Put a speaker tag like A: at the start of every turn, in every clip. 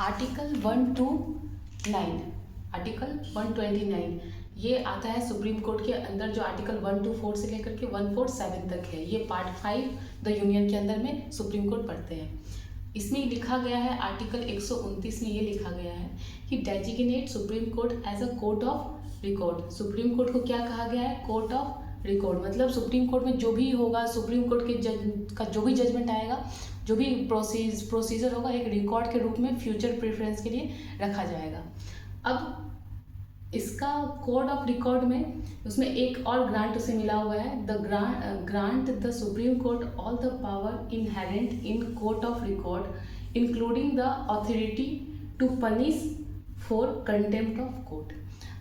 A: Article 129, article 129 ये आता है सुप्रीम कोर्ट के अंदर, जो आर्टिकल 124 से लेकर के 147 तक है। ये पार्ट 5 द यूनियन के अंदर में सुप्रीम कोर्ट पढ़ते हैं। इसमें लिखा गया है, आर्टिकल 129 में ये लिखा गया है कि designate Supreme Court as a court of record. Supreme Court को क्या कहा गया है? Court of record. मतलब सुप्रीम कोर्ट में जो भी होगा, सुप्रीम कोर्ट के जज का जो भी जजमेंट आएगा, जो भी प्रोसीजर होगा, एक रिकॉर्ड के रूप में फ्यूचर प्रेफरेंस के लिए रखा जाएगा। अब इसका कोड ऑफ रिकॉर्ड में उसमें एक और ग्रांट उसे मिला हुआ है, the grant the Supreme Court all the power inherent in court of record including the authority to punish for contempt of court.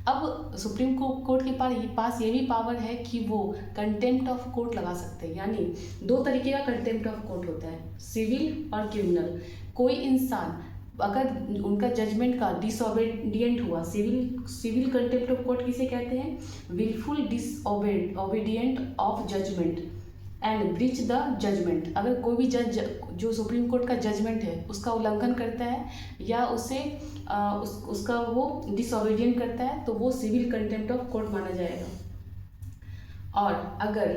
A: अब सुप्रीम कोर्ट के पास ये भी पावर है कि वो कंटेम्प्ट ऑफ कोर्ट लगा सकते हैं। यानी दो तरीके का कंटेम्प्ट ऑफ कोर्ट होता है, सिविल और क्रिमिनल। कोई इंसान अगर उनका जजमेंट का डिसओबीडियंट हुआ, सिविल कंटेम्प्ट ऑफ कोर्ट किसे कहते हैं? Wilful disobedient of judgement and breach the judgement. अगर कोई भी जज जो सुप्रीम कोर्ट का जजमेंट है उसका उल्लंघन करता है या उसे उसका वो डिसओबीडियंट करता है, तो वो सिविल कंटेम्प्ट ऑफ कोर्ट माना जाएगा। और अगर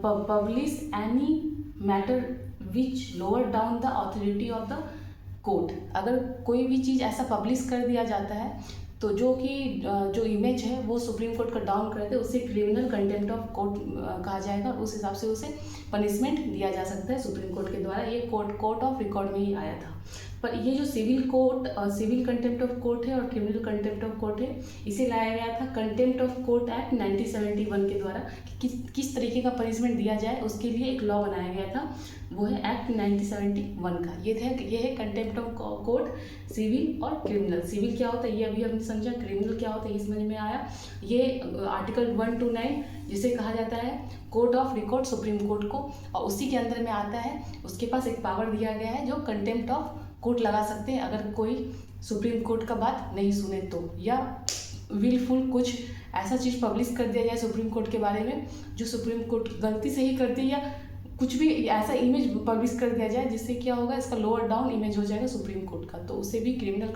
A: publish any matter which lower down the authority of the court, अगर कोई भी चीज़ ऐसा पब्लिश कर दिया जाता है तो जो इमेज है वो सुप्रीम कोर्ट का डाउन करते हैं, उसे क्रिमिनल कंटेम्प्ट ऑफ कोर्ट कहा जाएगा और उस हिसाब से उसे पनिशमेंट दिया जा सकता है सुप्रीम कोर्ट के द्वारा। ये कोर्ट ऑफ रिकॉर्ड में ही आया था। पर ये जो सिविल कंटेम्प्ट ऑफ कोर्ट है और क्रिमिनल कंटेम्प्ट ऑफ कोर्ट है, इसे लाया गया था कंटेम्प्ट ऑफ कोर्ट एक्ट 1971 के द्वारा। किस तरीके का पनिशमेंट दिया जाए उसके लिए एक लॉ बनाया गया था, वो है एक्ट 1971 का। ये है कंटेम्प्ट ऑफ कोर्ट, सिविल और क्रिमिनल। सिविल क्या होता है ये अभी हमने समझा, क्रिमिनल क्या होता है ये समझ में आया। ये आर्टिकल 129 जिसे कहा जाता है court of record Supreme Court को, और उसी के अंदर में आता है, उसके पास एक पावर दिया गया है जो कंटेम्प्ट ऑफ कोर्ट लगा सकते हैं अगर कोई सुप्रीम कोर्ट का बात नहीं सुने तो, या विलफुल कुछ ऐसा चीज़ पब्लिश कर दिया जाए सुप्रीम कोर्ट के बारे में जो सुप्रीम कोर्ट गलती से ही करती है, या कुछ भी ऐसा इमेज पब्लिश कर दिया जाए जिससे क्या होगा, इसका लोअर डाउन इमेज हो जाएगा सुप्रीम कोर्ट का, तो उसे भी क्रिमिनल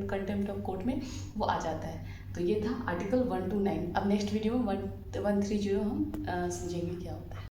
A: कंटेम्प्ट ऑफ कोर्ट में वो आ जाता है। तो ये था आर्टिकल 129। अब नेक्स्ट वीडियो में 130 हम समझेंगे क्या होता है।